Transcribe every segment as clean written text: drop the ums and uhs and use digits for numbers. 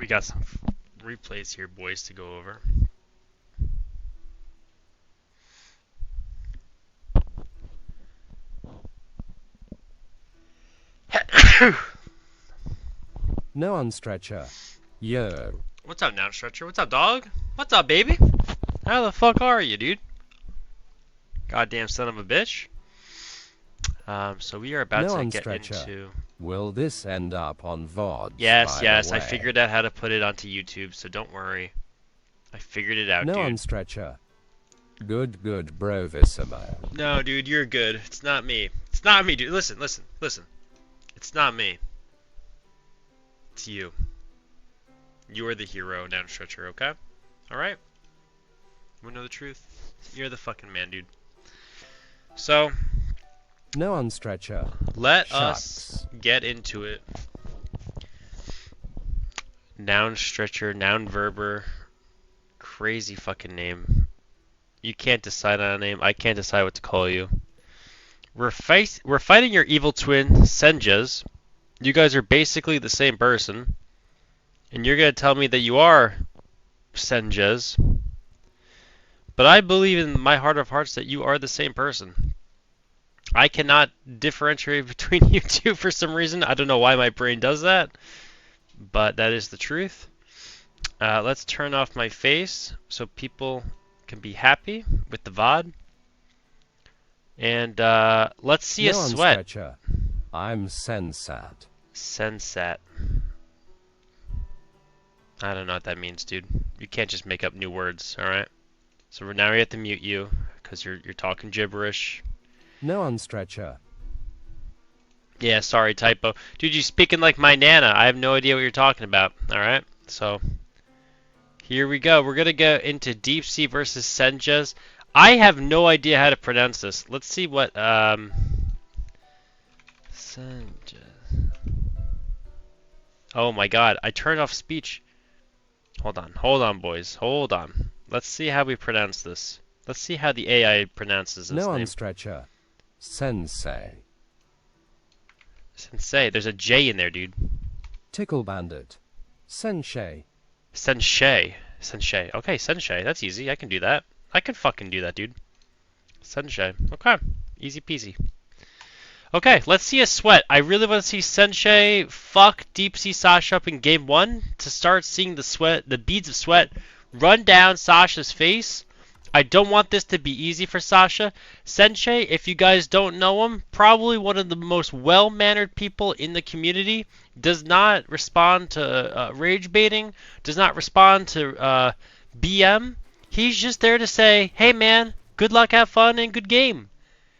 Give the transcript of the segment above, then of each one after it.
We got some replays here, boys, to go over. No on stretcher. Yo. What's up, now stretcher? What's up, dog? What's up, baby? How the fuck are you, dude? Goddamn son of a bitch. So we are about No to on get stretcher. into... Will this end up on VOD? Yes, by yes, the I way? figured out how to put it onto YouTube, so don't worry. I figured it out, No dude. on stretcher. Good, brovissimo. No, dude, you're good. It's not me. It's not me, dude. Listen. It's not me. It's you. You're the hero, down stretcher, okay? Alright? You wanna know the truth? You're the fucking man, dude. So, No on stretcher. let Shucks. us get into it. Noun stretcher, noun verber. Crazy fucking name. You can't decide on a name. I can't decide what to call you. We're fighting your evil twin, Szenjez. You guys are basically the same person. And you're going to tell me that you are Szenjez. But I believe in my heart of hearts that you are the same person. I cannot differentiate between you two for some reason. I don't know why my brain does that. But that is the truth. Let's turn off my face so people can be happy with the VOD. And let's see a No on sweat. stretcher. I'm Sensat. Sensat. I don't know what that means, dude. You can't just make up new words, alright? So now we have to mute you, because you're talking gibberish. No on stretcher. Yeah, sorry, typo. Dude, you speaking like my Nana. I have no idea what you're talking about, alright? So, here we go. We're gonna go into Deep Sea versus Szenjez. I have no idea how to pronounce this. Let's see what, Szenjez. Oh my god, I turned off speech. Hold on, boys. Hold on. Let's see how we pronounce this. Let's see how the AI pronounces this No on name. stretcher. Sensei. Sensei. There's a J in there, dude. Tickle bandit. Sensei. Sensei. Sensei. Okay, Sensei. That's easy. I can do that. I can fucking do that, dude. Sensei. Okay. Easy peasy. Okay, let's see a sweat. I really want to see Sensei fuck Deep Sea Sasha up in game 1 to start seeing the beads of sweat run down Sasha's face. I don't want this to be easy for Sasha. Sensei, if you guys don't know him, probably one of the most well-mannered people in the community, does not respond to rage baiting, does not respond to BM. He's just there to say, hey man, good luck, have fun, and good game.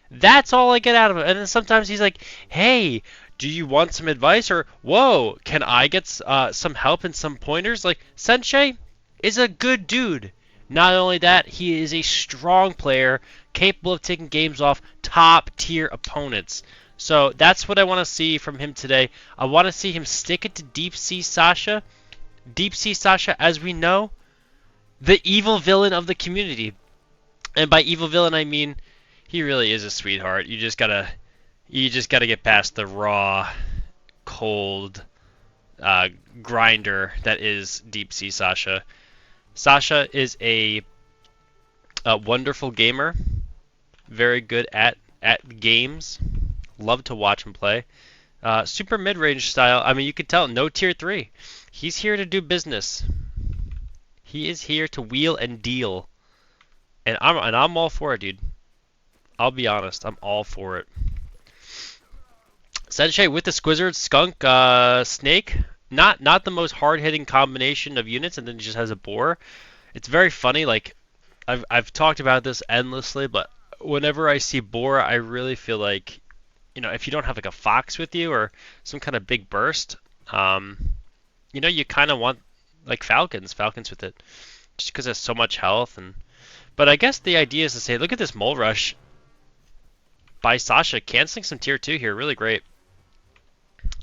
That's all I get out of it. And then sometimes he's like, hey, do you want some advice? Or, whoa, can I get some help and some pointers? Like, Sensei is a good dude. Not only that, he is a strong player, capable of taking games off top-tier opponents. So that's what I want to see from him today. I want to see him stick it to Deep Sea Sasha. Deep Sea Sasha, as we know, the evil villain of the community. And by evil villain, I mean he really is a sweetheart. You just gotta get past the raw, cold grinder that is Deep Sea Sasha. Sasha is a wonderful gamer, very good at games. Love to watch him play. Super mid-range style. I mean, you could tell no tier 3. He's here to do business. He is here to wheel and deal, and I'm all for it, dude. I'll be honest, I'm all for it. Sensei with the Squizzard, Skunk, Snake. Not the most hard-hitting combination of units, and then he just has a boar. It's very funny. Like I've talked about this endlessly, but whenever I see boar, I really feel like, if you don't have like a fox with you or some kind of big burst, you kind of want like falcons with it, just because it has so much health. But I guess the idea is to say, look at this mole rush by Sasha, canceling some tier 2 here, really great.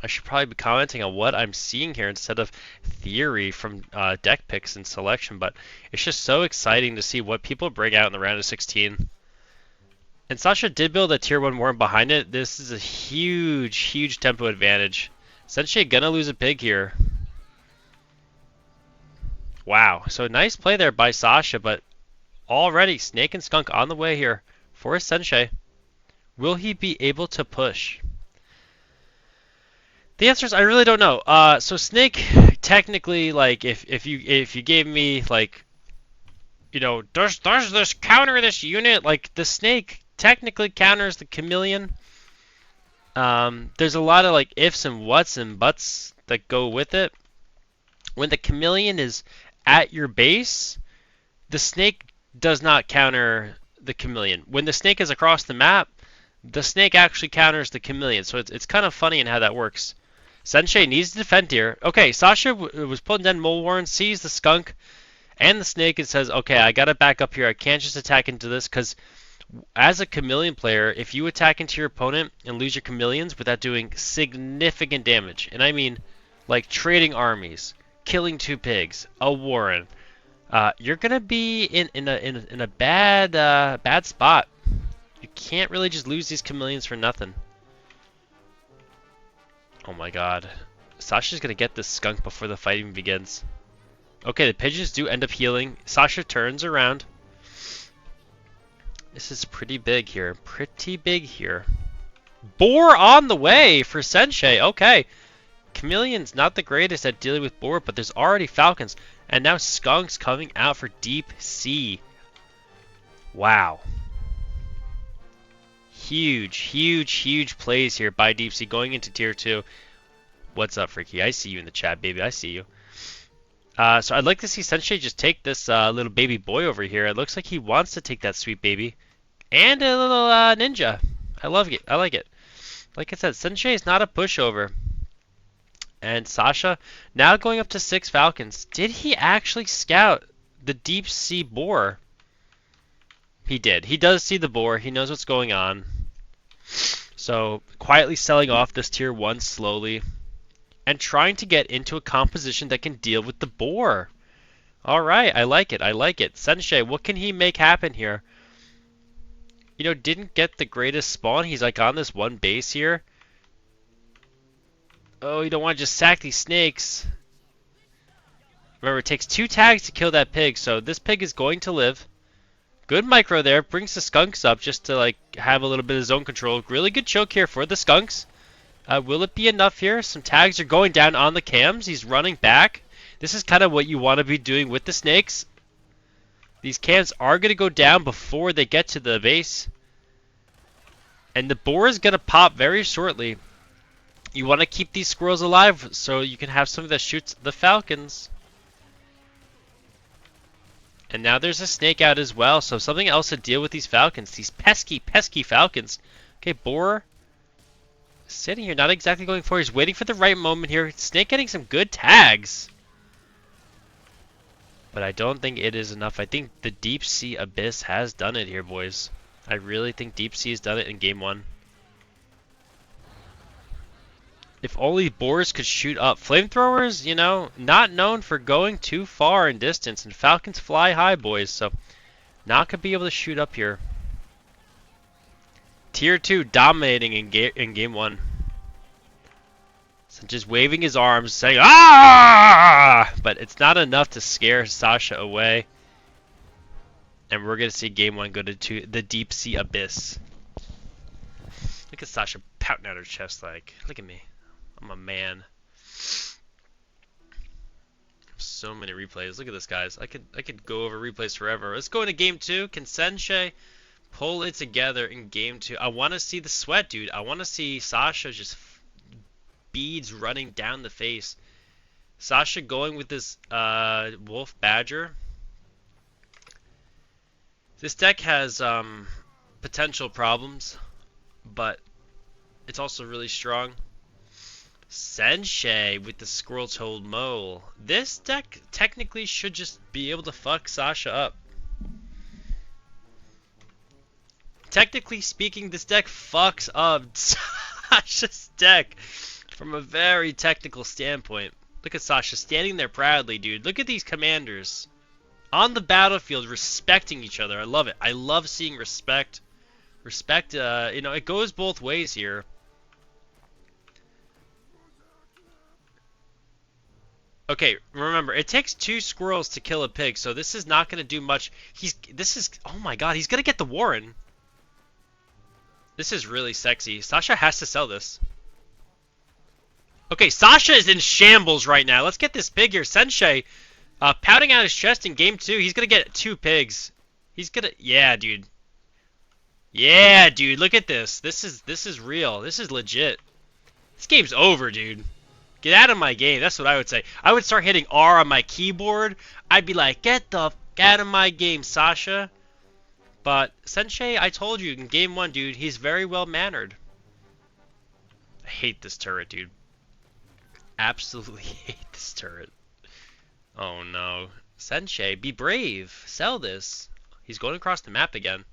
I should probably be commenting on what I'm seeing here instead of theory from deck picks and selection, but it's just so exciting to see what people bring out in the round of 16. And Sasha did build a tier 1 worm behind it. This is a huge tempo advantage. Sensei gonna lose a pig here. Wow. So nice play there by Sasha, but already Snake and Skunk on the way here for Sensei. Will he be able to push? The answer is I really don't know. So Snake, technically, like if you gave me like, does this counter this unit? Like the Snake technically counters the Chameleon. There's a lot of like ifs and whats and buts that go with it. When the Chameleon is at your base, the Snake does not counter the Chameleon. When the Snake is across the map, the Snake actually counters the Chameleon. So it's kind of funny in how that works. Sensei needs to defend here. Okay, Sasha was pulling down Mole Warren, sees the Skunk and the Snake, and says, okay, I gotta back up here. I can't just attack into this, because as a Chameleon player, if you attack into your opponent and lose your Chameleons without doing significant damage, and I mean like trading armies, killing 2 pigs, a Warren, you're gonna be in a bad spot. You can't really just lose these Chameleons for nothing. Oh my god. Sasha's gonna get this Skunk before the fight even begins. Okay, the pigeons do end up healing. Sasha turns around. This is pretty big here. Pretty big here. Boar on the way for Sensei. Okay. Chameleon's not the greatest at dealing with boar, but there's already falcons. And now Skunk's coming out for deep sea. Wow. Huge plays here by Deep Sea going into tier 2. What's up, Freaky? I see you in the chat, baby. I see you. So I'd like to see Sensei just take this little baby boy over here. It looks like he wants to take that sweet baby. And a little ninja. I love it. I like it. Like I said, Sensei is not a pushover. And Sasha now going up to 6 falcons. Did he actually scout the deep sea boar? He did. He does see the boar. He knows what's going on. So quietly selling off this tier 1 slowly. And trying to get into a composition that can deal with the boar. Alright, I like it. I like it. Sensei, what can he make happen here? Didn't get the greatest spawn. He's like on this one base here. Oh, you don't want to just sack these snakes. Remember, it takes 2 tags to kill that pig, so this pig is going to live. Good micro there. Brings the skunks up just to like have a little bit of zone control. Really good choke here for the skunks. Will it be enough here? Some tags are going down on the cams. He's running back. This is kind of what you want to be doing with the snakes. These cams are going to go down before they get to the base. And the boar is going to pop very shortly. You want to keep these squirrels alive so you can have something that shoots the falcons. And now there's a snake out as well, so something else to deal with these falcons. These pesky falcons. Okay, boar sitting here, not exactly going for. He's waiting for the right moment here. Snake getting some good tags. But I don't think it is enough. I think the Deep Sea Abyss has done it here, boys. I really think Deep Sea has done it in game 1. If only boars could shoot up. Flamethrowers, not known for going too far in distance. And falcons fly high, boys. So, not going to be able to shoot up here. Tier 2 dominating in game 1. So just waving his arms, saying, "Ah!" But it's not enough to scare Sasha away. And we're going to see game 1 go to the Deep Sea Abyss. Look at Sasha pouting out her chest like, look at me. I'm a man. So many replays. Look at this, guys. I could go over replays forever. Let's go into game 2. Can Sensei pull it together in game 2? I want to see the sweat, dude. I want to see Sasha just beads running down the face. Sasha going with this Wolf Badger. This deck has potential problems, but it's also really strong. Sensei with the Squirrel-Toed Mole. This deck technically should just be able to fuck Sasha up. Technically speaking, this deck fucks up Sasha's deck from a very technical standpoint. Look at Sasha standing there proudly, dude. Look at these commanders on the battlefield respecting each other. I love it. I love seeing respect. Respect, it goes both ways here. Okay, remember, it takes 2 squirrels to kill a pig, so this is not going to do much. Oh my god, he's going to get the Warren. This is really sexy. Sasha has to sell this. Okay, Sasha is in shambles right now. Let's get this pig here. Sensei, pouting out his chest in game 2. He's going to get 2 pigs. He's going to... Yeah, dude. Yeah, dude, look at this. This is real. This is legit. This game's over, dude. Get out of my game. That's what I would say. I would start hitting R on my keyboard. I'd be like, get the f out of my game, Sasha. But Sensei, I told you in game 1, dude, he's very well mannered. I hate this turret, dude. Absolutely hate this turret. Oh no. Sensei, be brave. Sell this. He's going across the map again.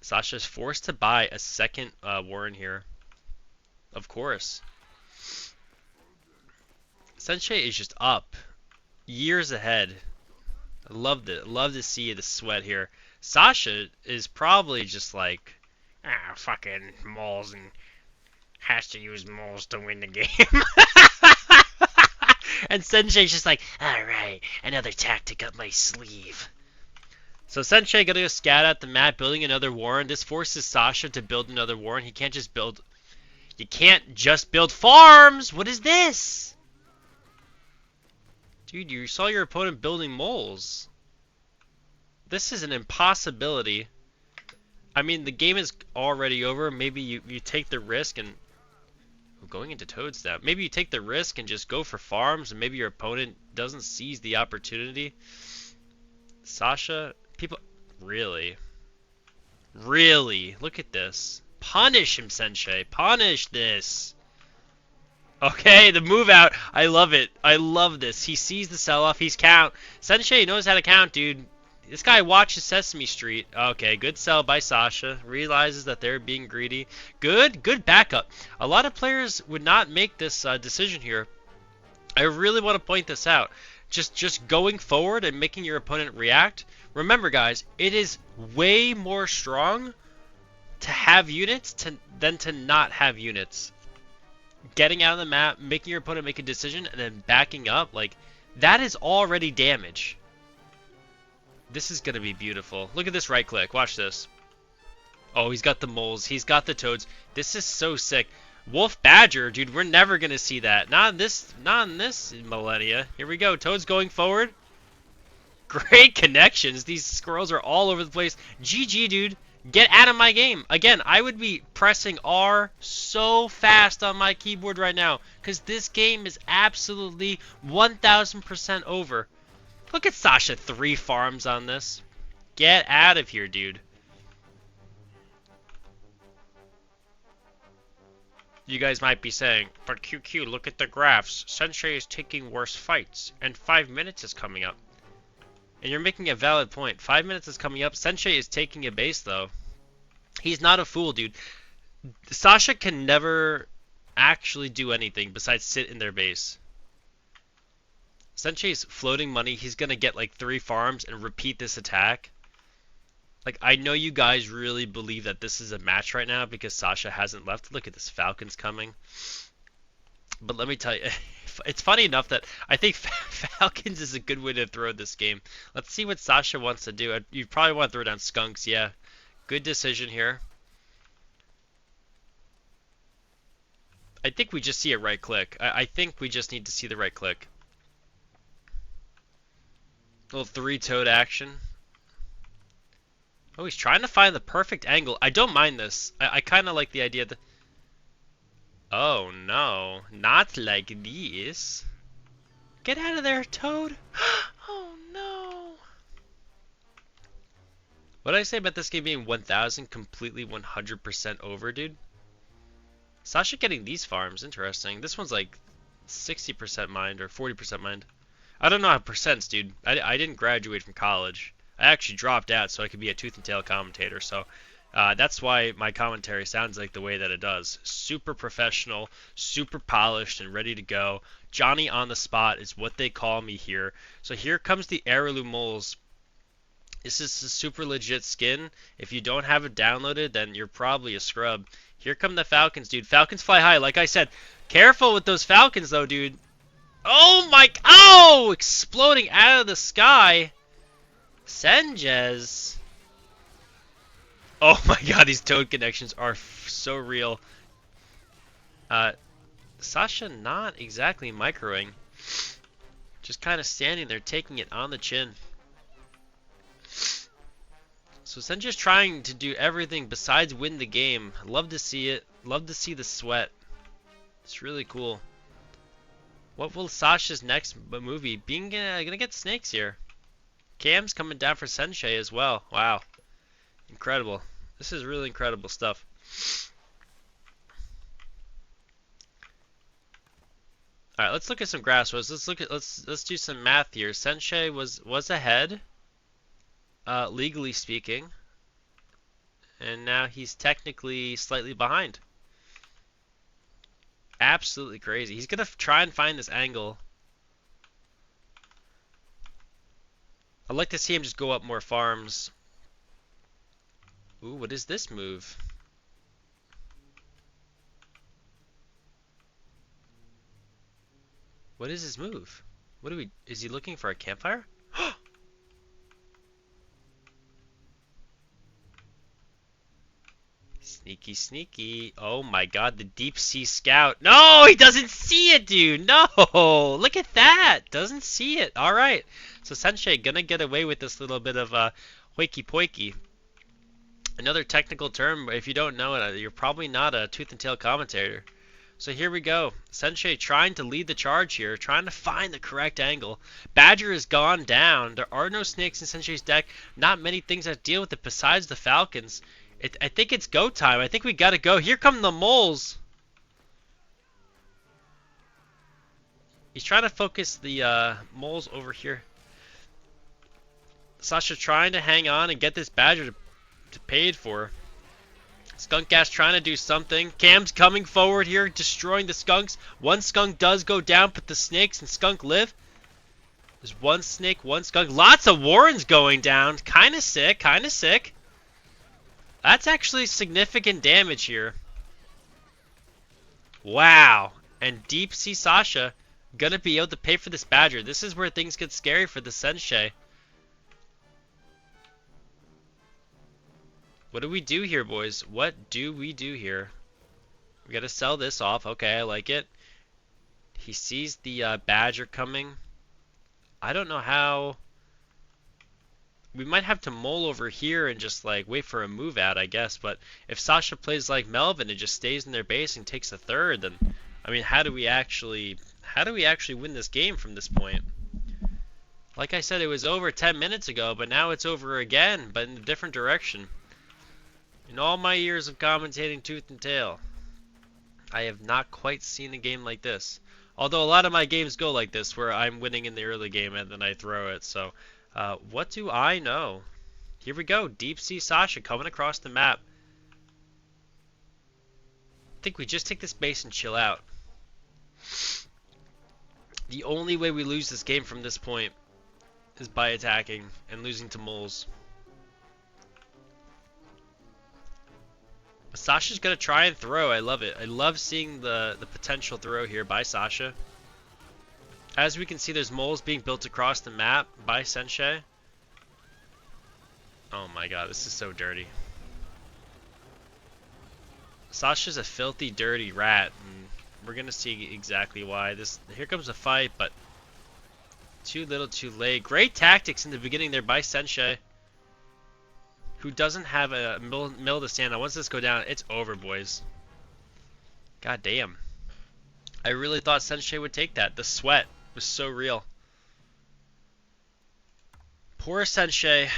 Sasha's forced to buy a second Warren here. Of course. Sensei is just up. Years ahead. I loved it. Love to see the sweat here. Sasha is probably just like, fucking moles and has to use moles to win the game. And Sensei's just like, alright, another tactic up my sleeve. So Sensei gonna go scout out the map, building another Warren. This forces Sasha to build another Warren. He can't just build... You can't just build farms! What is this? Dude, you saw your opponent building moles. This is an impossibility. I mean, the game is already over. Maybe you take the risk and... I'm going into Toad's now. Maybe you take the risk and just go for farms, and maybe your opponent doesn't seize the opportunity. Sasha... People... Really? Really? Look at this. Punish him, Sensei. Punish this. Okay, the move out. I love it. I love this. He sees the sell-off. He's count. Sensei knows how to count, dude. This guy watches Sesame Street. Okay, good sell by Sasha. Realizes that they're being greedy. Good backup. A lot of players would not make this decision here. I really want to point this out. Just going forward and making your opponent react. Remember, guys, it is way more strong to have units than to not have units. Getting out of the map, making your opponent make a decision, and then backing up, like, that is already damage. This is going to be beautiful. Look at this right click. Watch this. Oh, he's got the moles. He's got the toads. This is so sick. Wolf Badger, dude, we're never going to see that. Not in this millennia. Here we go. Toads going forward. Great connections. These squirrels are all over the place. GG, dude. Get out of my game. Again, I would be pressing R so fast on my keyboard right now because this game is absolutely 1000% over. Look at Sasha, 3 farms on this. Get out of here, dude. You guys might be saying, but QQ, look at the graphs. Sensei is taking worse fights, and 5 minutes is coming up. And you're making a valid point. 5 minutes is coming up. Sensei is taking a base, though. He's not a fool, dude. Sasha can never actually do anything besides sit in their base. Sensei's floating money. He's going to get like 3 farms and repeat this attack. Like, I know you guys really believe that this is a match right now because Sasha hasn't left. Look at this. Falcon's coming. But let me tell you, it's funny enough that I think Falcons is a good way to throw this game. Let's see what Sasha wants to do. You probably want to throw down Skunks, yeah. Good decision here. I think we just see a right click. I think we just need to see the right click. Little 3-toed action. Oh, he's trying to find the perfect angle. I don't mind this. I kind of like the idea that... Oh, no. Not like this. Get out of there, Toad. Oh, no. What did I say about this game being 1000 completely 100% over, dude? Sasha getting these farms. Interesting. This one's like 60% mined or 40% mined. I don't know how percents, dude. I didn't graduate from college. I actually dropped out so I could be a tooth and tail commentator. So that's why my commentary sounds like the way that it does. Super professional, super polished, and ready to go. Johnny on the spot is what they call me here. So here comes the heirloom moles. This is a super legit skin. If you don't have it downloaded, then you're probably a scrub. Here come the Falcons, dude. Falcons fly high, like I said. Careful with those Falcons, though, dude. Oh my... Oh! Exploding out of the sky. Szenjez. Oh my god, these toad connections are so real. Sasha not exactly microing. Just kind of standing there, taking it on the chin. So Szenjez trying to do everything besides win the game. Love to see it. Love to see the sweat. It's really cool. What will Sasha's next movie be? Gonna get snakes here. Cam's coming down for Sensei as well. Wow. Incredible. This is really incredible stuff. Alright, let's look at some grass roads. Let's do some math here. Sensei was ahead, legally speaking. And now he's technically slightly behind. Absolutely crazy. He's gonna try and find this angle. I'd like to see him just go up more farms. Ooh, what is this move? What is his move? Is he looking for a campfire? Sneaky, sneaky. Oh my god, the deep sea scout. No, he doesn't see it, dude. No, look at that. Doesn't see it. All right. So Sensei gonna get away with this little bit of hoiky poiky. Another technical term, if you don't know it, you're probably not a tooth and tail commentator. So here we go. Sensei trying to lead the charge here, trying to find the correct angle. Badger has gone down. There are no snakes in Sensei's deck. Not many things that deal with it besides the Falcons. I think it's go time. I think we gotta go. Here come the moles. He's trying to focus the moles over here. Sasha trying to hang on and get this badger to paid for. Skunk Ass trying to do something. Cam's coming forward here, destroying the skunks. One skunk does go down, but the snakes and skunk live. There's one snake, one skunk. Lots of warrens going down. Kind of sick, kind of sick. That's actually significant damage here. Wow. And Deep Sea Sasha gonna be able to pay for this badger. This is where things get scary for the Sensei. What do we do here, boys? What do we do here? We gotta sell this off. Okay, I like it. He sees the badger coming. I don't know how... We might have to mole over here and just like wait for a move out, I guess. But if Sasha plays like Melvin and just stays in their base and takes a third, then I mean, how do we actually win this game from this point? Like I said, it was over 10 minutes ago, but now it's over again, but in a different direction. In all my years of commentating Tooth and Tail, I have not quite seen a game like this. Although a lot of my games go like this, where I'm winning in the early game and then I throw it. So, what do I know? Here we go. Deep Sea Sasha coming across the map. I think we just take this base and chill out. The only way we lose this game from this point is by attacking and losing to moles. Sasha's gonna try and throw. I love it. I love seeing the potential throw here by Sasha. As we can see, there's moles being built across the map by Sensei. Oh my god, this is so dirty. Sasha's a filthy, dirty rat, and we're gonna see exactly why. Here comes a fight, but too little, too late. Great tactics in the beginning there by Sensei, who doesn't have a mill to stand on. Once this go down, it's over, boys. God damn. I really thought Sensei would take that. The sweat was so real. Poor Sensei.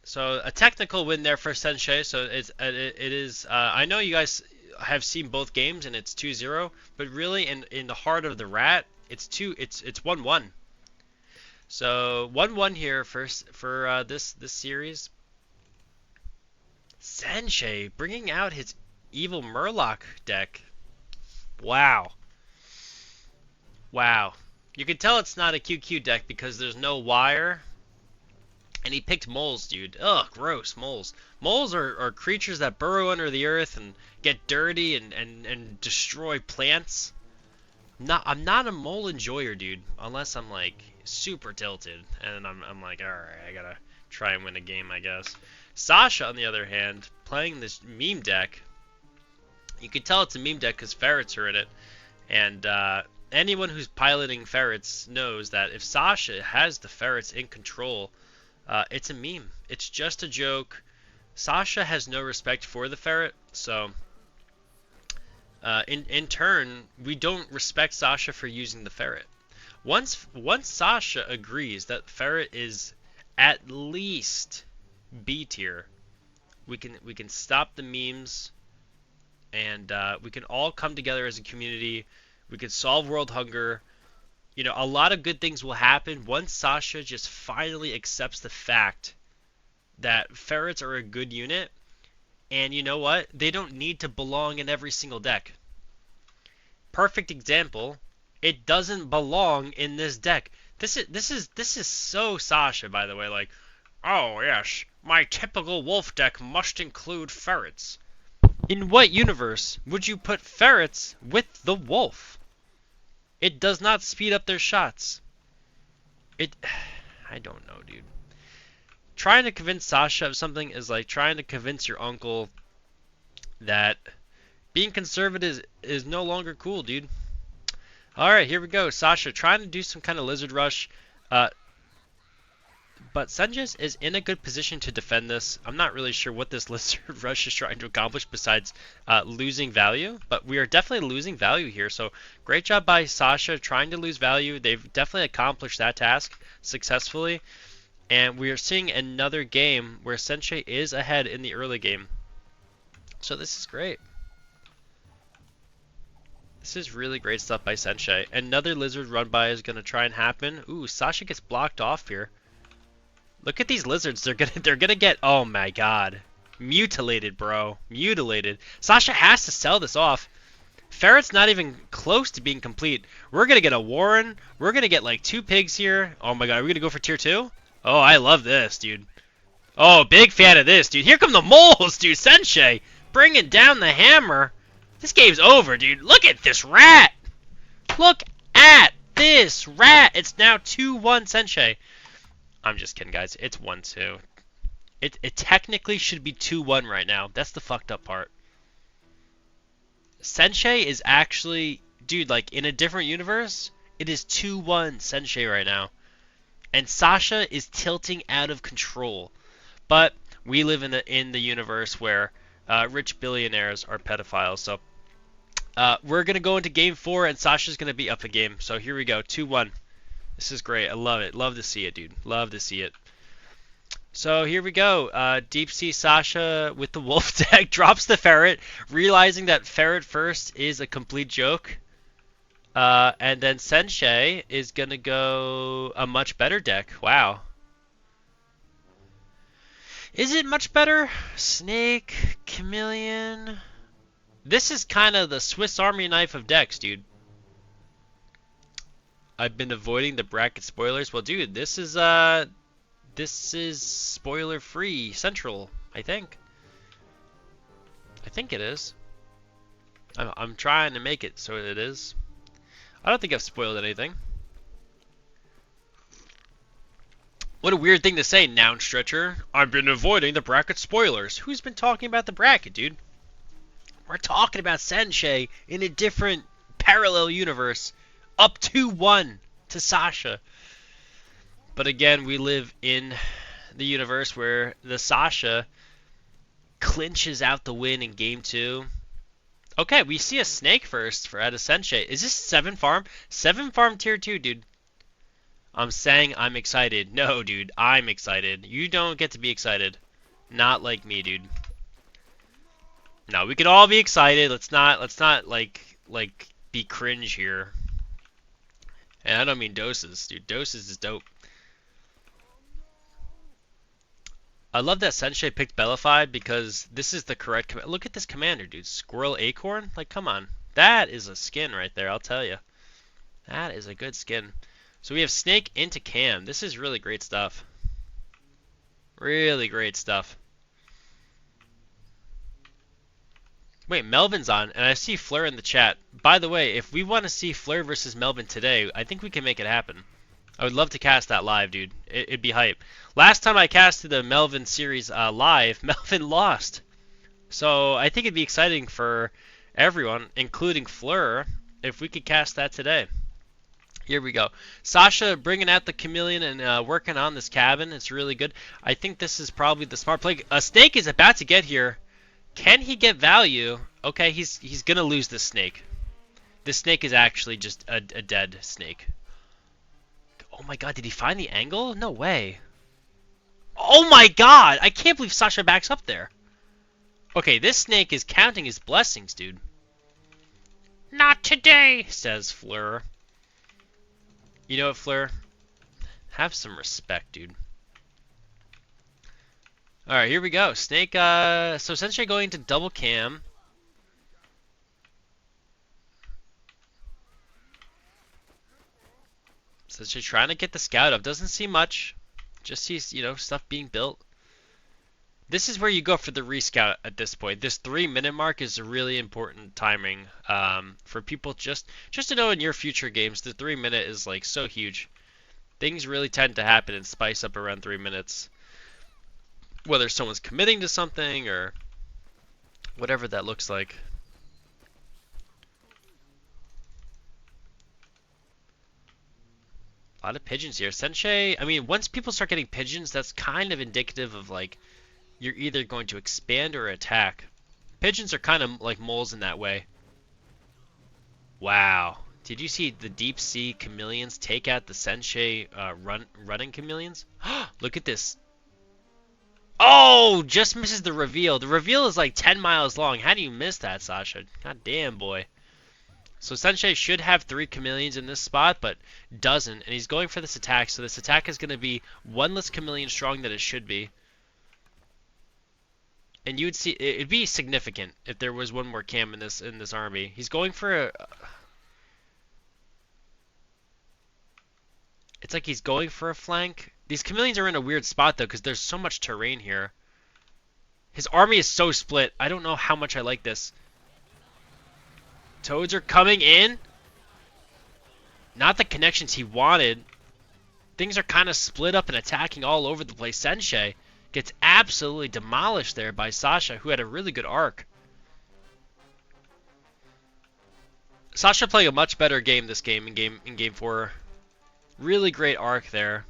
So a technical win there for Sensei. So it is. I know you guys have seen both games and it's 2-0, but really in the heart of the rat, it's 1-1. So 1-1 here for this series. Sensei bringing out his evil Murloc deck. Wow. Wow. You can tell it's not a QQ deck because there's no wire And he picked moles, dude. Ugh, gross, moles. Moles are creatures that burrow under the earth and get dirty and destroy plants. I'm not a mole enjoyer, dude, unless I'm like super tilted and I'm like, all right, I gotta try and win a game, I guess. Sasha, on the other hand, playing this meme deck. You can tell it's a meme deck because ferrets are in it, and anyone who's piloting ferrets knows that if Sasha has the ferrets in control, it's a meme. It's just a joke. Sasha has no respect for the ferret, so in turn, we don't respect Sasha for using the ferret. Once Sasha agrees that ferret is at least B tier, we can stop the memes, and we can all come together as a community. We can solve world hunger. You know, a lot of good things will happen once Sasha just finally accepts the fact that ferrets are a good unit, and you know what? They don't need to belong in every single deck. Perfect example, it doesn't belong in this deck. This is so Sasha, by the way. Like, oh yes, my typical wolf deck must include ferrets. In what universe would you put ferrets with the wolf? It does not speed up their shots. I don't know, dude. Trying to convince Sasha of something is like trying to convince your uncle that being conservative is no longer cool, dude. Alright, here we go. Sasha trying to do some kind of lizard rush. But Szenjez is in a good position to defend this. I'm not really sure what this lizard rush is trying to accomplish besides losing value. But we are definitely losing value here. So great job by Sasha trying to lose value. They've definitely accomplished that task successfully. And we are seeing another game where Sensei is ahead in the early game. So this is great. This is really great stuff by Sensei. Another lizard run by is going to try and happen. Ooh, Sasha gets blocked off here. Look at these lizards. They're gonna get, oh my god, mutilated, bro. Mutilated. Sasha has to sell this off. Ferret's not even close to being complete. We're gonna get a Warren. We're gonna get like 2 pigs here. Oh my god, are we gonna go for tier 2? Oh, I love this, dude. Oh, big fan of this, dude. Here come the moles, dude. Sensei bringing down the hammer. This game's over, dude. Look at this rat. Look at this rat. It's now 2-1 Sensei. I'm just kidding, guys. It's 1-2. It technically should be 2-1 right now. That's the fucked up part. Sensei is actually, dude, like in a different universe, it is 2-1 Sensei right now. And Sasha is tilting out of control. But we live in the universe where rich billionaires are pedophiles. So we're going to go into game 4 and Sasha's going to be up a game. So here we go. 2-1. This is great. I love it. Love to see it, dude. Love to see it. So here we go. Deep Sea Sasha with the wolf deck drops the ferret, realizing that ferret first is a complete joke. And then Sensei is going to go a much better deck. Wow. Is it much better? Snake, Chameleon. This is kind of the Swiss Army knife of decks, dude. I've been avoiding the bracket spoilers. Well, dude, this is spoiler-free Central, I think. I think it is. I'm trying to make it so it is. I don't think I've spoiled anything. What a weird thing to say, noun stretcher. I've been avoiding the bracket spoilers. Who's been talking about the bracket, dude? We're talking about Sensei in a different parallel universe. Up 2-1 to Sasha. But again, we live in the universe where the Sasha clinches out the win in game 2. Okay, we see a snake first for out of Sensei. Is this 7 farm? 7 farm tier 2, dude. I'm saying I'm excited. No, dude, I'm excited. You don't get to be excited. Not like me, dude. No, we can all be excited. Let's not like be cringe here. And I don't mean doses, dude. Doses is dope. I love that Sensei picked Bellified because this is the correct command. Look at this commander, dude. Squirrel Acorn? Like, come on. That is a skin right there, I'll tell you. That is a good skin. So we have Snake into Cam. This is really great stuff. Really great stuff. Wait, Melvin's on, and I see Fleur in the chat. By the way, if we want to see Fleur versus Melvin today, I think we can make it happen. I would love to cast that live, dude. It'd be hype. Last time I casted the Melvin series live, Melvin lost. So I think it'd be exciting for everyone, including Fleur, if we could cast that today. Here we go. Sasha bringing out the chameleon and working on this cabin. It's really good. I think this is probably the smart play. A snake is about to get here. Can he get value? Okay, he's gonna lose this snake. This snake is actually just a dead snake. Oh my god, did he find the angle? No way. Oh my god! I can't believe Sasha backs up there. Okay, this snake is counting his blessings, dude. Not today, says Fleur. You know what, Fleur? Have some respect, dude. Alright, here we go. Snake, so Sensei going to double cam. Sensei trying to get the scout up. Doesn't see much. Just sees, you know, stuff being built. This is where you go for the rescout at this point. This 3-minute mark is a really important timing for people just to know in your future games. The 3-minute is like so huge. Things really tend to happen and spice up around 3 minutes. Whether someone's committing to something or whatever that looks like. A lot of pigeons here. Sensei, I mean, once people start getting pigeons, that's kind of indicative of like you're either going to expand or attack. Pigeons are kind of like moles in that way. Wow. Did you see the deep sea chameleons take out the Sensei running chameleons? Look at this. Oh, just misses the reveal. The reveal is like 10 miles long. How do you miss that, Sasha? God damn, boy. So Sensei should have 3 chameleons in this spot, but doesn't. And he's going for this attack. So this attack is going to be 1 less chameleon strong than it should be. And you would see it'd be significant if there was 1 more cam in this army. He's going for a. It's like he's going for a flank. These chameleons are in a weird spot, though, because there's so much terrain here. His army is so split. I don't know how much I like this. Toads are coming in. Not the connections he wanted. Things are kind of split up and attacking all over the place. Sensei gets absolutely demolished there by Sasha, who had a really good arc. Sasha playing a much better game this game in game 4. Really great arc there.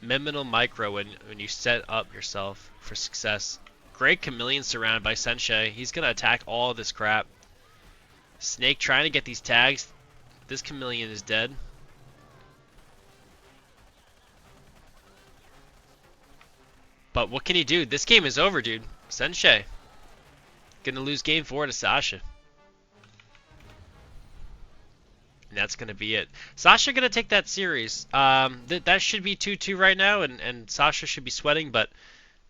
Miminal micro when you set up yourself for success. Great chameleon surrounded by Sensei. He's gonna attack all this crap. Snake trying to get these tags. This chameleon is dead. But what can he do? This game is over, dude. Sensei gonna lose game 4 to Sasha. And that's going to be it. Sasha going to take that series. That should be 2-2 right now, and Sasha should be sweating, but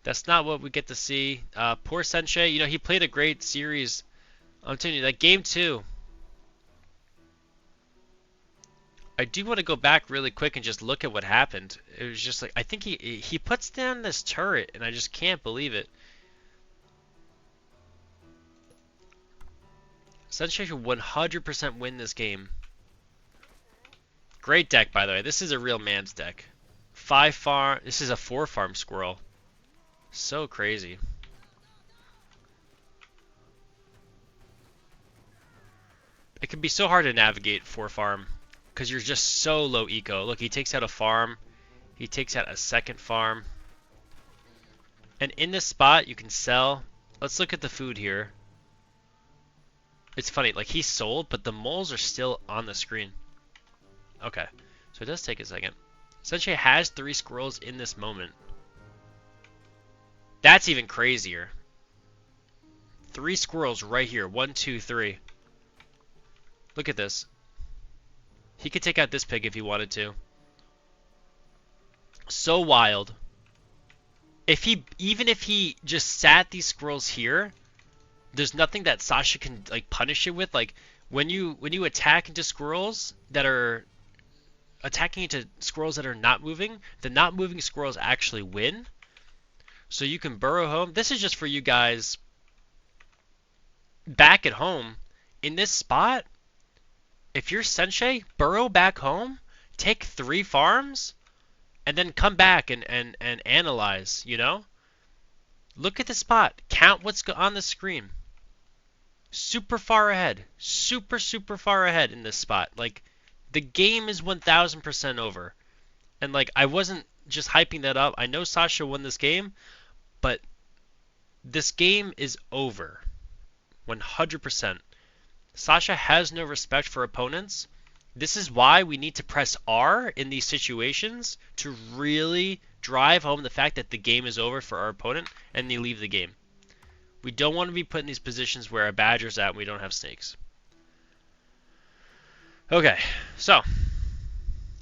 that's not what we get to see. Poor Sensei, you know, he played a great series. I'm telling you, that game 2. I do want to go back really quick and just look at what happened. It was just like, I think he puts down this turret, and I just can't believe it. Sensei should 100% win this game. Great deck, by the way. This is a real man's deck. 5 farm. This is a 4 farm squirrel. So crazy. It can be so hard to navigate 4 farm because you're just so low eco. Look, he takes out a farm. He takes out a second farm. And in this spot, you can sell. Let's look at the food here. It's funny, like he sold, but the moles are still on the screen. Okay, so it does take a second. Sensei has 3 squirrels in this moment. That's even crazier. 3 squirrels right here. 1, 2, 3. Look at this. He could take out this pig if he wanted to. So wild. Even if he just sat these squirrels here, there's nothing that Sasha can like punish it with. Like when you attack into squirrels that are attacking into squirrels that are not moving, the not moving squirrels actually win. So you can burrow home. This is just for you guys back at home. In this spot, if you're Sensei, burrow back home, take 3 farms, and then come back and analyze, you know? Look at the spot. Count what's on the screen. Super far ahead. Super far ahead in this spot. Like, the game is 1000% over. And, like, I wasn't just hyping that up. I know Sasha won this game, but this game is over. 100%. Sasha has no respect for opponents. This is why we need to press R in these situations to really drive home the fact that the game is over for our opponent and they leave the game. We don't want to be put in these positions where a badger's out and we don't have snakes. Okay, so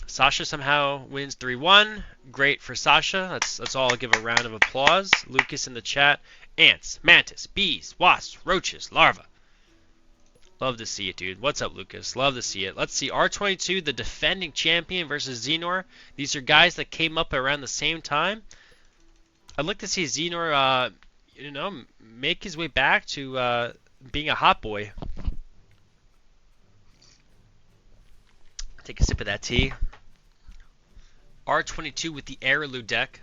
Sasha somehow wins 3-1. Great for Sasha. Let's all give a round of applause. Lucas in the chat. Ants, mantis, bees, wasps, roaches, larvae. Love to see it, dude. What's up, Lucas? Love to see it. Let's see. R22, the defending champion versus Xnor. These are guys that came up around the same time. I'd like to see Xnor, make his way back to being a hot boy. Take a sip of that tea. R22 with the Araloo deck.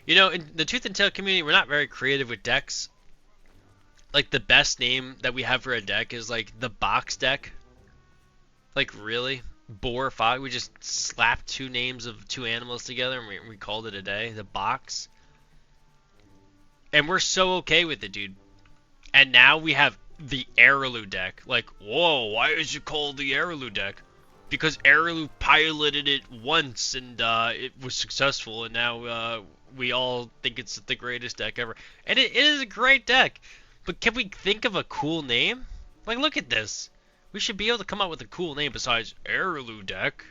You know, in the Tooth and Tail community, we're not very creative with decks. Like, the best name that we have for a deck is, like, the box deck. Like, really? Boar, fox? We just slapped 2 names of 2 animals together and we called it a day. The box. And we're so okay with it, dude. And now we have the Araloo deck. Like, whoa, why is it called the Araloo deck? Because Araloo piloted it once and it was successful, and now we all think it's the greatest deck ever. And it is a great deck. But can we think of a cool name? Like, look at this. We should be able to come up with a cool name besides Araloo deck.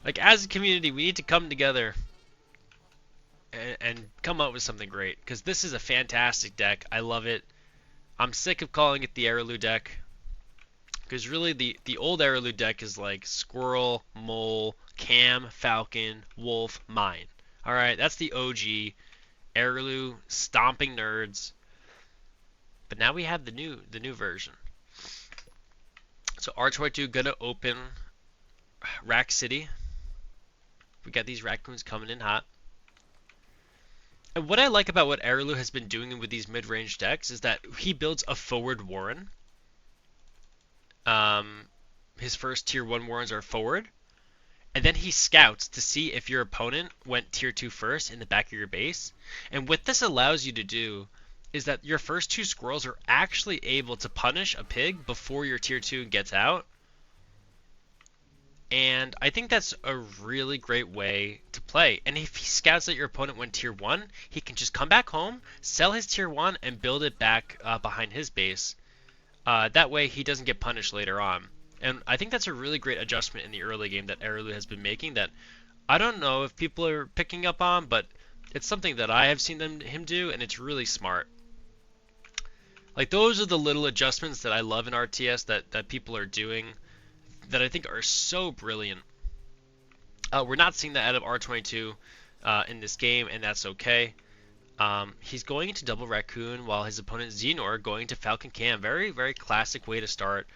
Like, as a community, we need to come together and come up with something great. Because this is a fantastic deck. I love it. I'm sick of calling it the Araloo deck. Because really, the old Araloo deck is like squirrel, mole, cam, falcon, wolf, mine. Alright, that's the OG. Araloo, stomping nerds. But now we have the new version. So R22 gonna open Rack City. We got these raccoons coming in hot. And what I like about what Araloo has been doing with these mid-range decks is that he builds a forward Warren. His first tier 1 Warrens are forward. And then he scouts to see if your opponent went tier 2 first in the back of your base. And what this allows you to do is that your first 2 squirrels are actually able to punish a pig before your tier 2 gets out. And I think that's a really great way to play. And if he scouts that your opponent went tier 1, he can just come back home, sell his tier 1, and build it back behind his base. That way he doesn't get punished later on. And I think that's a really great adjustment in the early game that Araloo has been making that I don't know if people are picking up on, but it's something that I have seen him do, and it's really smart. Like, those are the little adjustments that I love in RTS that people are doing that I think are so brilliant. We're not seeing that out of R22 in this game, and that's okay. He's going into double raccoon while his opponent Xnor going to falcon cam. Very, very classic way to start.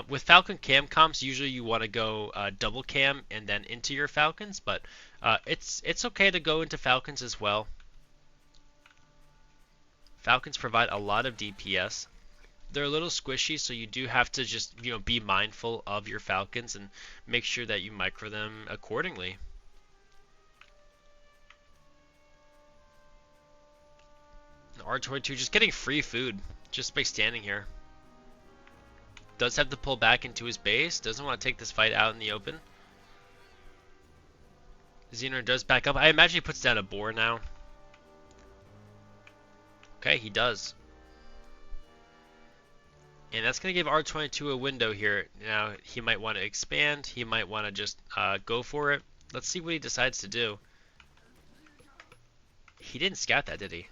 With falcon cam comps, usually you want to go double cam and then into your falcons, but it's okay to go into falcons as well. Falcons provide a lot of DPS. They're a little squishy, so you do have to just be mindful of your falcons and make sure that you micro them accordingly. R22 just getting free food just by standing here. Does have to pull back into his base. Doesn't want to take this fight out in the open. Xnor does back up. I imagine he puts down a boar now. Okay, he does. And that's going to give R22 a window here. Now, he might want to expand. He might want to just go for it. Let's see what he decides to do. He didn't scout that, did he?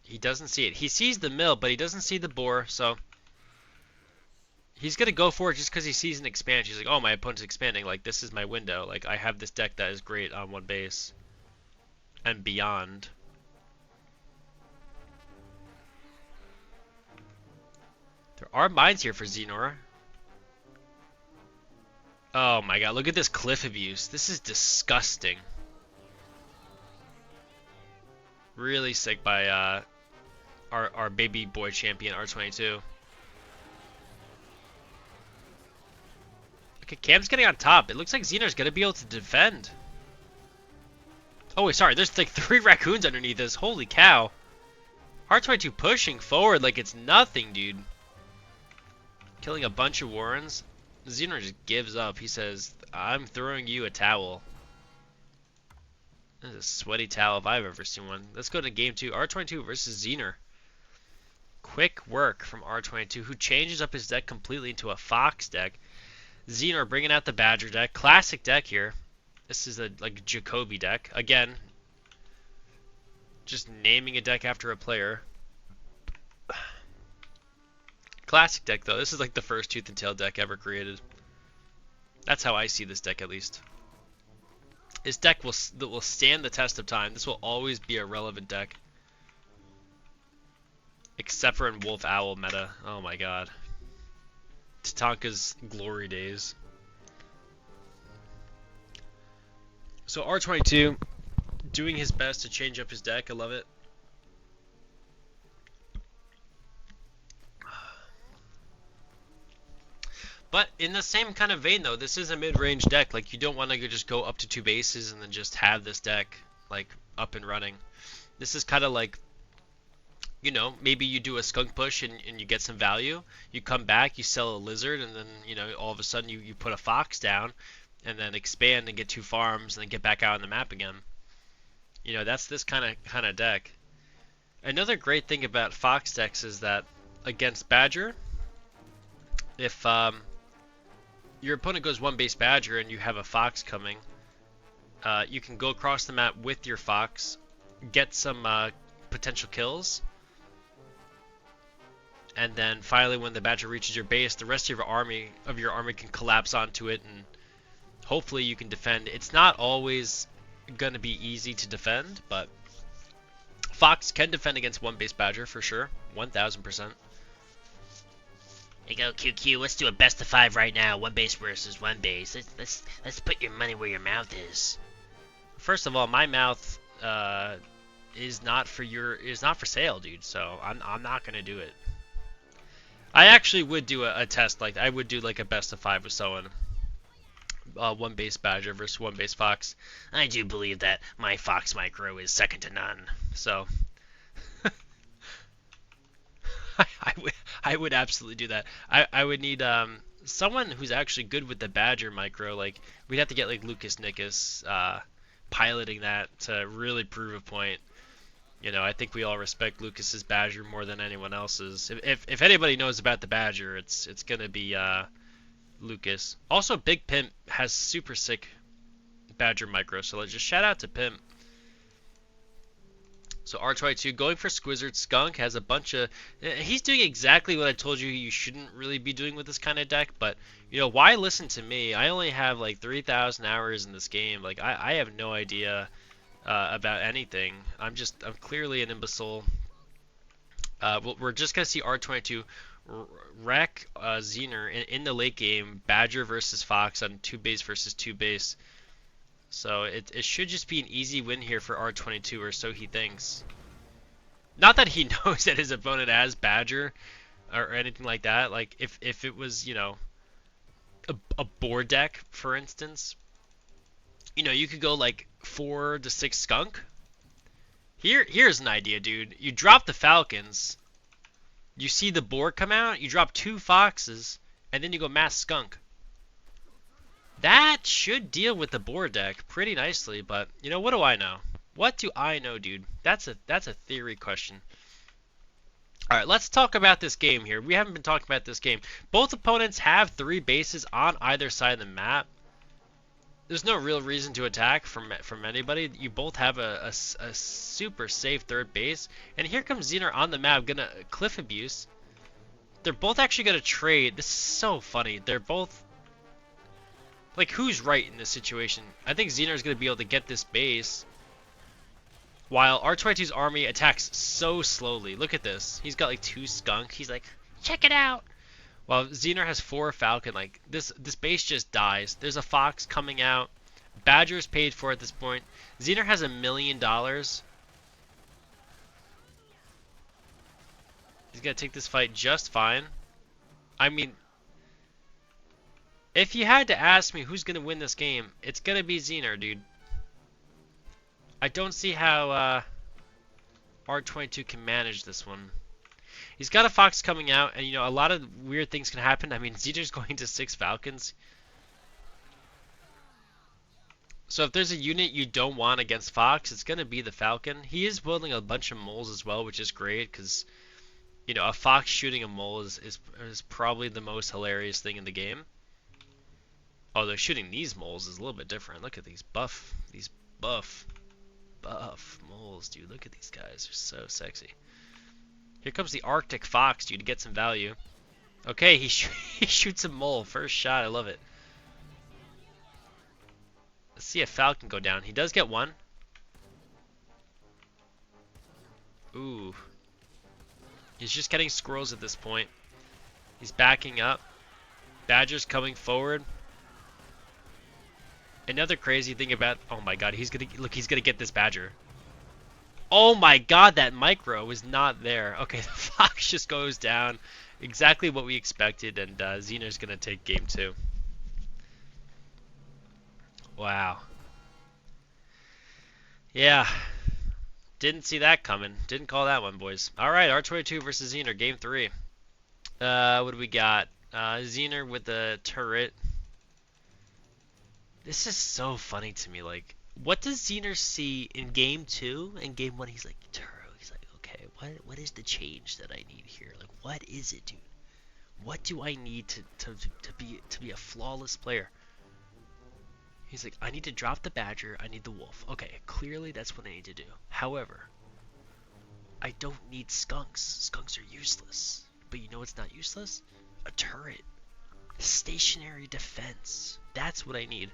He doesn't see it. He sees the mill, but he doesn't see the boar, so He's gonna go for it just because he sees an expansion. He's like, oh, my opponent's expanding. Like, this is my window. Like, I have this deck that is great on one base and beyond. There are mines here for Xnor. Oh my god, look at this cliff abuse. This is disgusting. Really sick by our baby boy champion R22. Okay, Cam's getting on top. It looks like Xenor's gonna be able to defend. Oh wait, sorry, there's like 3 raccoons underneath this. Holy cow. R22 pushing forward like it's nothing, dude. Killing a bunch of Warrens. Xnor just gives up. He says, I'm throwing you a towel. This is a sweaty towel if I've ever seen one. Let's go to game 2. R22 versus Xnor. Quick work from R22, who changes up his deck completely into a Fox deck. Xnor bringing out the Badger deck. Classic deck here. This is a like Jacoby deck. Again, just naming a deck after a player. Classic deck though. This is like the first Tooth and Tail deck ever created. That's how I see this deck, at least. This deck will stand the test of time. This will always be a relevant deck, except for in Wolf Owl meta. Oh my god, Tatanka's glory days. So R22 doing his best to change up his deck. I love it. But in the same kind of vein, though, this is a mid-range deck. Like, you don't want to just go up to 2 bases and then just have this deck, like, up and running. This is kind of like, you know, maybe you do a skunk push and you get some value. You come back, you sell a lizard, and then, you know, all of a sudden you put a fox down and then expand and get 2 farms and then get back out on the map again. You know, that's this kind of deck. Another great thing about fox decks is that against Badger, if your opponent goes 1 base Badger and you have a fox coming, you can go across the map with your fox, get some potential kills, and then finally when the Badger reaches your base, the rest of your army can collapse onto it, and hopefully you can defend. It's not always gonna be easy to defend, but fox can defend against 1 base Badger for sure, 1000%. Hey, go QQ. Let's do a best of 5 right now. 1 base versus 1 base. Let's put your money where your mouth is. First of all, my mouth is not for sale, dude. So I'm not gonna do it. I actually would do a test like that. I would do like a best of 5 with someone. 1 base Badger versus 1 base Fox. I do believe that my Fox micro is second to none. So I would absolutely do that. I would need someone who's actually good with the Badger micro. Like, we'd have to get like Lucas Nickus piloting that to really prove a point. You know, I think we all respect Lucas's Badger more than anyone else's. If anybody knows about the Badger, it's gonna be Lucas. Also, Big Pimp has super sick Badger micro, so let's just shout out to Pimp. So R22 going for Squizzard. Skunk has a bunch of... He's doing exactly what I told you shouldn't really be doing with this kind of deck, but, you know, why listen to me? I only have like 3,000 hours in this game. Like, I have no idea about anything. I'm clearly an imbecile. We're just going to see R22 wreck Xnor in the late game. Badger versus Fox on 2 base versus 2 base. So it should just be an easy win here for R22, or so he thinks. Not that he knows that his opponent has Badger or anything like that. Like, if it was, you know, a board deck, for instance, you know, you could go like 4 to 6 skunk. Here's an idea, dude. You drop the Falcons, you see the board come out, you drop 2 foxes, and then you go mass skunk. That should deal with the board deck pretty nicely, but, you know, what do I know? What do I know, dude? That's a theory question. Alright, let's talk about this game here. We haven't been talking about this game. Both opponents have 3 bases on either side of the map. There's no real reason to attack from anybody. You both have a super safe 3rd base. And here comes Xnor on the map, gonna cliff abuse. they're both actually gonna trade. This is so funny. They're both like, who's right in this situation? I think Xenor's gonna be able to get this base, while R22's army attacks so slowly. Look at this. He's got like 2 skunk. He's like, check it out. While Xenor has 4 falcon. Like this base just dies. There's a fox coming out. Badger's paid for at this point. Xenor has $1 million. He's gonna take this fight just fine. I mean, if you had to ask me who's gonna win this game, it's gonna be Xenor, dude. I don't see how R22 can manage this one. He's got a fox coming out, and you know, a lot of weird things can happen. I mean, Xenor's going to 6 falcons. So if there's a unit you don't want against fox, it's gonna be the falcon. He is building a bunch of moles as well, which is great, because you know, a fox shooting a mole is probably the most hilarious thing in the game. Although shooting these moles is a little bit different. Look at these buff moles, dude. Look at these guys. They're so sexy. Here comes the Arctic fox, dude, to get some value. Okay, he shoots a mole. First shot. I love it. Let's see a falcon go down. He does get one. Ooh. He's just getting squirrels at this point. He's backing up. Badger's coming forward. Another crazy thing about, oh my god, he's gonna get this badger. Oh my god, that micro was not there. Okay, the fox just goes down. Exactly what we expected, and Xenor's gonna take game 2. Wow. Yeah. Didn't see that coming. Didn't call that one, boys. Alright, R22 versus Xenor, game 3. What do we got? Xenor with the turret. This is so funny to me. Like, what does Xenor see in game 2 and game 1? He's like, turret. He's like, okay, what is the change that I need here? Like, what is it, dude? What do I need to be a flawless player? He's like, I need to drop the badger, I need the wolf. Okay, clearly that's what I need to do. However, I don't need skunks. Skunks are useless. But you know what's not useless? A turret. Stationary defense. That's what I need.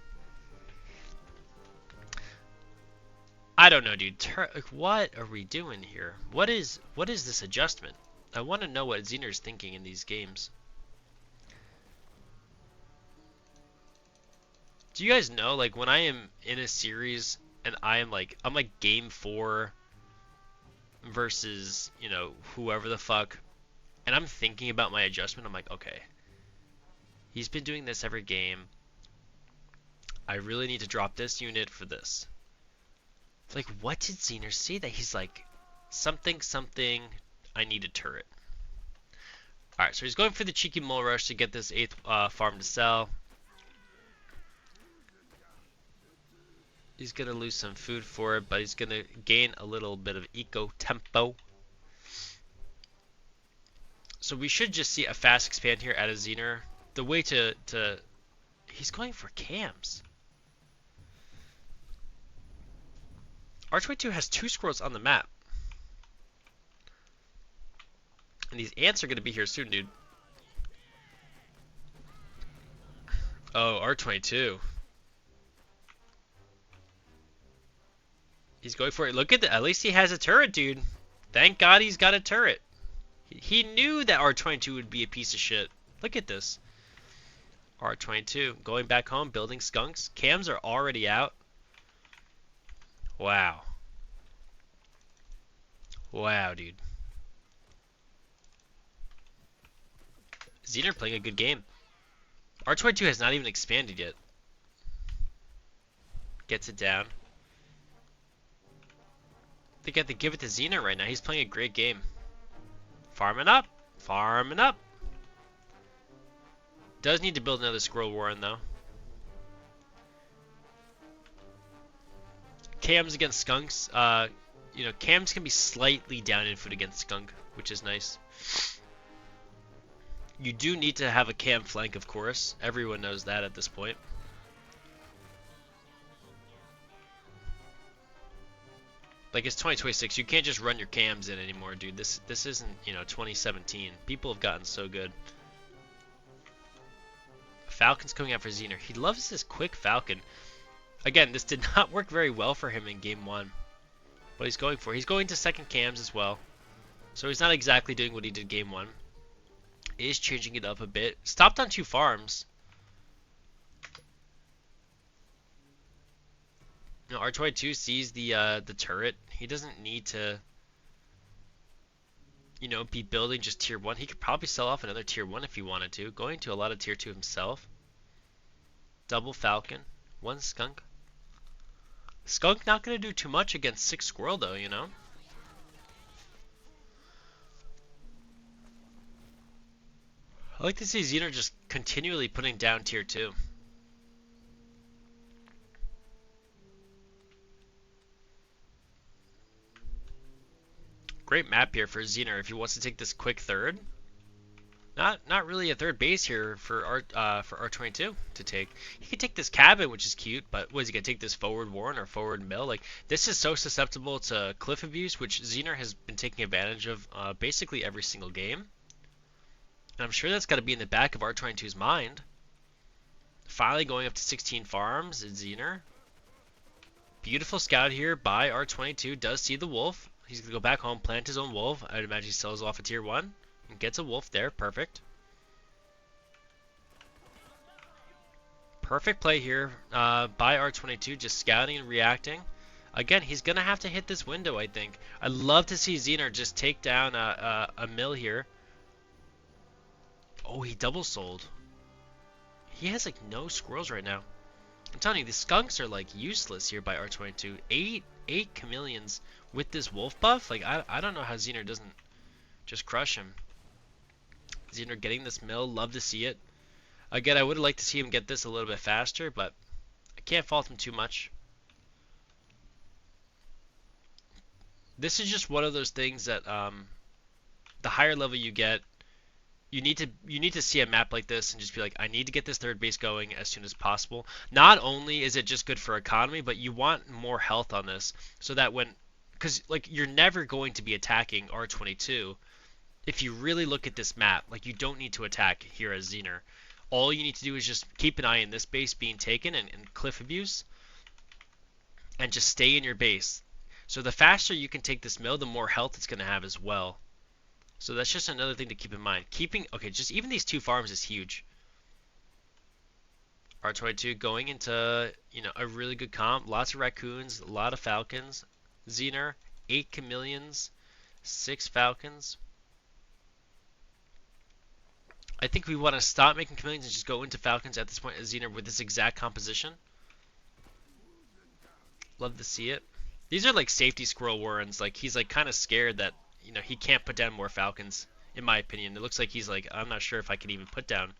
I don't know, dude. Like, what are we doing here? What is this adjustment? I want to know what Xenor's thinking in these games. Do you guys know, like, when I am in a series and I'm like game 4 versus, you know, whoever the fuck, and I'm thinking about my adjustment, I'm like, okay, he's been doing this every game. I really need to drop this unit for this. Like, what did Xenor see that he's like, something, I need a turret. Alright, so he's going for the cheeky mole rush to get this 8th farm to sell. He's going to lose some food for it, but he's going to gain a little bit of eco tempo. So we should just see a fast expand here out of Xenor. The way to he's going for cams. R22 has 2 squirrels on the map. And these ants are going to be here soon, dude. Oh, R22. He's going for it. Look at that. At least he has a turret, dude. Thank God he's got a turret. He knew that R22 would be a piece of shit. Look at this. R22 going back home, building skunks. Cams are already out. Wow. Wow, dude. Xenor playing a good game. R22 has not even expanded yet. Gets it down. I think I have to give it to Xenor right now. He's playing a great game. Farming up. Farming up. Does need to build another Squirrel Warren, though. Cams against Skunks. You know, Cams can be slightly down in food against Skunk, which is nice. You do need to have a Cam flank, of course. Everyone knows that at this point. Like, it's 2026. You can't just run your cams in anymore, dude. This isn't, you know, 2017. People have gotten so good. Falcon's coming out for Xnor. He loves his quick Falcon. Again, this did not work very well for him in game 1. What he's going for. He's going to second cams as well. So he's not exactly doing what he did game 1. He is changing it up a bit. Stopped on 2 farms. You know, R22 sees the turret. He doesn't need to, you know, be building just tier 1. He could probably sell off another tier 1 if he wanted to. Going to a lot of tier 2 himself. Double Falcon. 1 Skunk. Skunk not going to do too much against 6 Squirrel though, you know. I like to see Xnor just continually putting down tier 2. Great map here for Xnor if he wants to take this quick third. Not really a third base here for R22 to take. He could take this cabin, which is cute, but what is he gonna take this forward warren or forward mill? Like, this is so susceptible to cliff abuse, which Xnor has been taking advantage of basically every single game. And I'm sure that's got to be in the back of R22's mind. Finally going up to 16 farms is Xnor. Beautiful scout here by R22. Does see the wolf. He's going to go back home, plant his own wolf. I'd imagine he sells off a tier 1 and gets a wolf there. Perfect. Perfect play here by R22, just scouting and reacting. Again, he's going to have to hit this window, I think. I'd love to see Xnor just take down a mill here. Oh, he double sold. He has like no squirrels right now. I'm telling you, the skunks are like useless here by R22. Eight chameleons with this wolf buff. Like, I don't know how Xnor doesn't just crush him. Xnor getting this mill, love to see it. Again, I would have liked to see him get this a little bit faster, but I can't fault him too much. This is just one of those things that the higher level you get, you need to see a map like this and just be like, I need to get this third base going as soon as possible. Not only is it just good for economy, but you want more health on this so that because like you're never going to be attacking R22 if you really look at this map. Like, you don't need to attack here as Xnor. All you need to do is just keep an eye on this base being taken and cliff abuse, and just stay in your base. So the faster you can take this mill, the more health it's going to have as well. So that's just another thing to keep in mind. Okay, just even these 2 farms is huge. R22 going into, you know, a really good comp. Lots of raccoons, a lot of falcons. Xnor, 8 chameleons, 6 falcons. I think we want to stop making chameleons and just go into falcons at this point as Xnor with this exact composition. Love to see it. These are like safety squirrel warrens. Like, he's like kind of scared that, you know, he can't put down more falcons, in my opinion. It looks like he's like, I'm not sure if I can even put down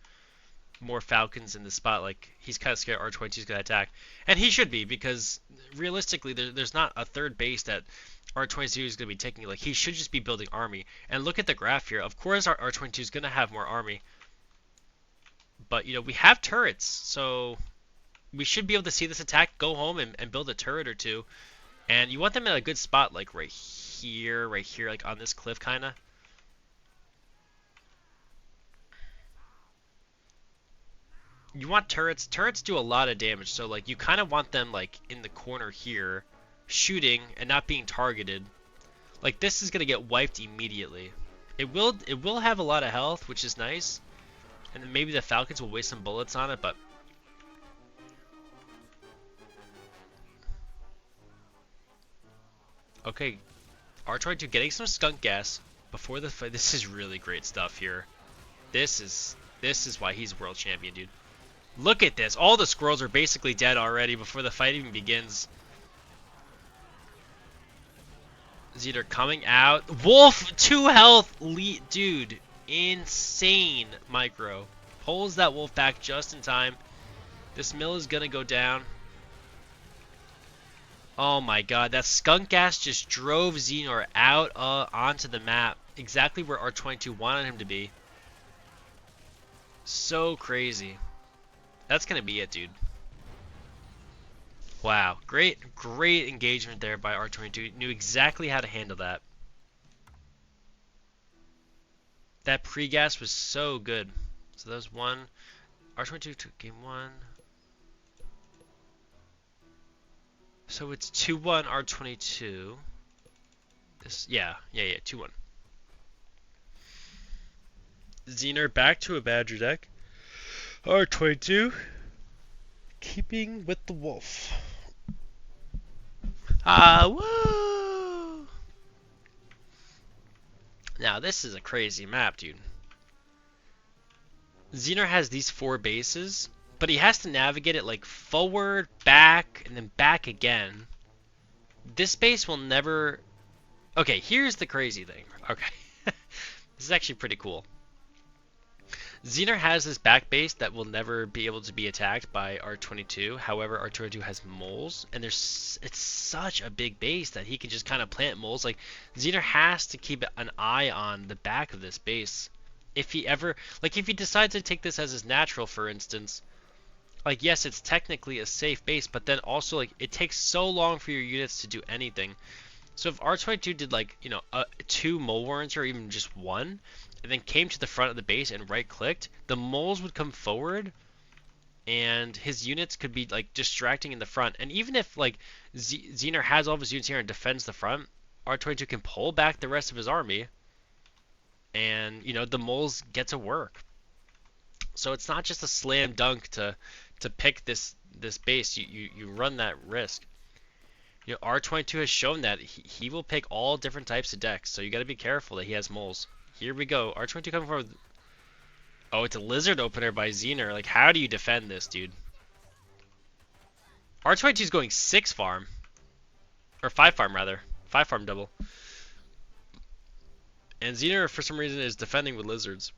more falcons in the spot. Like, he's kind of scared R22 is going to attack. And he should be, because realistically, there's not a third base that R22 is going to be taking. Like, he should just be building army. And look at the graph here. Of course, R22 is going to have more army. But, you know, we have turrets, so we should be able to see this attack, go home and build a turret or 2. And you want them in a good spot, like right here, like on this cliff, kind of. You want turrets. Turrets do a lot of damage, so like you kind of want them like in the corner here, shooting and not being targeted. Like, this is gonna get wiped immediately. It will have a lot of health, which is nice, and then maybe the falcons will waste some bullets on it, but. Okay, R22 getting some skunk gas before the fight. This is really great stuff here. This is why he's world champion, dude. Look at this. All the squirrels are basically dead already before the fight even begins. Xnor coming out. Wolf, 2 health. Dude, insane micro. Pulls that wolf back just in time. This mill is going to go down. Oh my god, that skunk gas just drove Xnor out onto the map. Exactly where R22 wanted him to be. So crazy. That's gonna be it, dude. Wow, great engagement there by R22. Knew exactly how to handle that. That pre-gas was so good. So that was one. R22 took game one. So it's 2-1 R22. Yeah, 2-1. Xnor back to a Badger deck. R22 keeping with the wolf. Woo! Now this is a crazy map, dude. Xnor has these 4 bases, but he has to navigate it like forward, back, and then back again. This base will never... Okay, here's the crazy thing. Okay. This is actually pretty cool. Xnor has this back base that will never be able to be attacked by R22. However, R22 has moles, and it's such a big base that he can just kind of plant moles. Like, Xnor has to keep an eye on the back of this base. If he ever, like, if he decides to take this as his natural, for instance, like, yes, it's technically a safe base, but then also, like, it takes so long for your units to do anything. So if R22 did, like, 2 mole warrants or even just 1, and then came to the front of the base and right-clicked, the moles would come forward, and his units could be, like, distracting in the front. And even if, like, Xnor has all of his units here and defends the front, R22 can pull back the rest of his army, and, the moles get to work. So it's not just a slam dunk to pick this base. You run that risk. R22 has shown that he will pick all different types of decks, so you got to be careful that he has moles. Here we go. R22 coming forward. Oh, it's a lizard opener by Xnor. Like, how do you defend this, dude? R22 is going 6 farm. Or 5 farm, rather. 5 farm double. And Xnor, for some reason, is defending with lizards.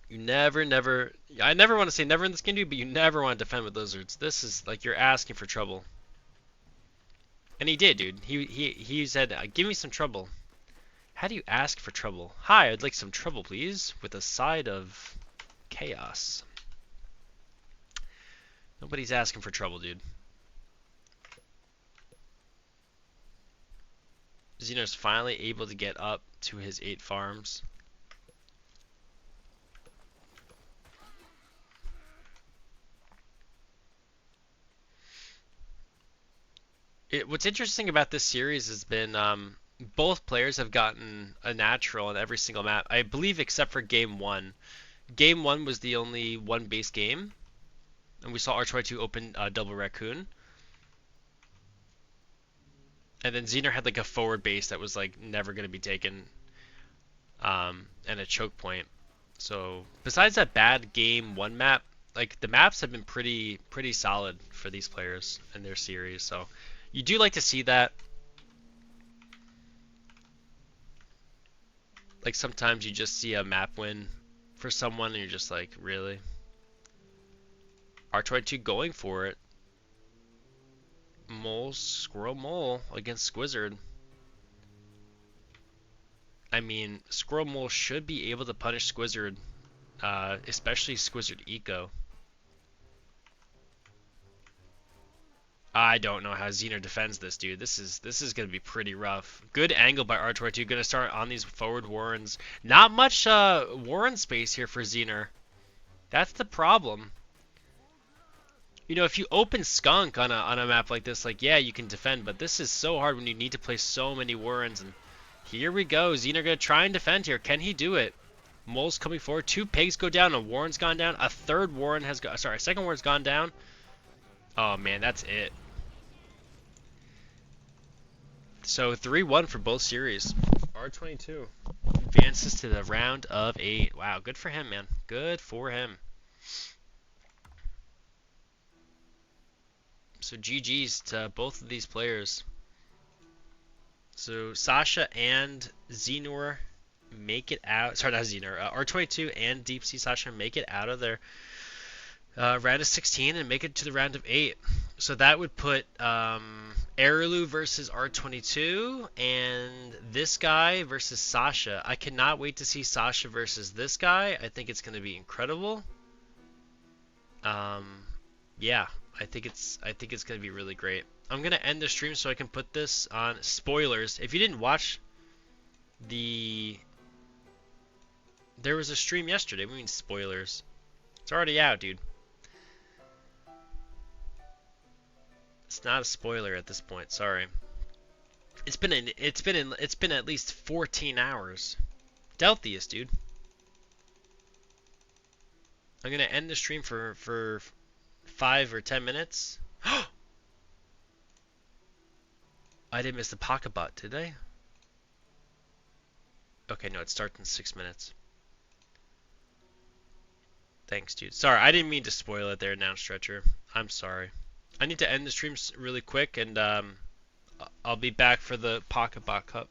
You never... I never want to say never in this game, dude, but you never want to defend with lizards. This is, like, you're asking for trouble. And he did, dude. He said, give me some trouble. How do you ask for trouble? Hi, I'd like some trouble, please, with a side of chaos. Nobody's asking for trouble, dude. Xenor's finally able to get up to his 8 farms. What's interesting about this series has been both players have gotten a natural in every single map, I believe, except for game 1. Game 1 was the only 1 base game, and we saw R22 open double raccoon. And then Xnor had like a forward base that was like never going to be taken, and a choke point. So besides that bad game 1 map, like the maps have been pretty solid for these players in their series. So you do like to see that. Like sometimes you just see a map win for someone and you're just like, really? R22 going for it. Squirrel Mole against Squizzard. I mean, Squirrel Mole should be able to punish Squizzard, especially Squizzard Eco. I don't know how Xnor defends this, dude. This is gonna be pretty rough. Good angle by R22. Gonna start on these forward warrens. Not much warren space here for Xnor. That's the problem. If you open Skunk on a map like this, like, yeah, you can defend, but this is so hard when you need to play so many warrens. And here we go. Xnor gonna try and defend here. Can he do it? Mole's coming forward. 2 pigs go down. A warren's gone down. A third warren has gone. Sorry, a second warren's gone down. Oh man, that's it. So 3-1 for both series. R22 advances to the round of 8. Wow, good for him, man. Good for him. So GG's to both of these players. So Sasha and Xnor make it out. Sorry, not Xnor. R22 and Deep Sea Sasha make it out of their round of 16 and make it to the round of 8. So that would put Arulu versus R22 and this guy versus Sasha. I cannot wait to see Sasha versus this guy. I think it's going to be incredible. Yeah, I think it's gonna be really great. I'm gonna end the stream so I can put this on spoilers. If you didn't watch the, there was a stream yesterday. We mean spoilers. It's already out, dude. It's not a spoiler at this point. Sorry. It's been at least 14 hours. Delthius, dude. I'm gonna end the stream for 5 or 10 minutes. I didn't miss the pocket bot, did I? Okay, no, it starts in 6 minutes. Thanks, dude. Sorry, I didn't mean to spoil it there, now Stretcher. I'm sorry. I need to end the stream really quick, and I'll be back for the pocket bot cup.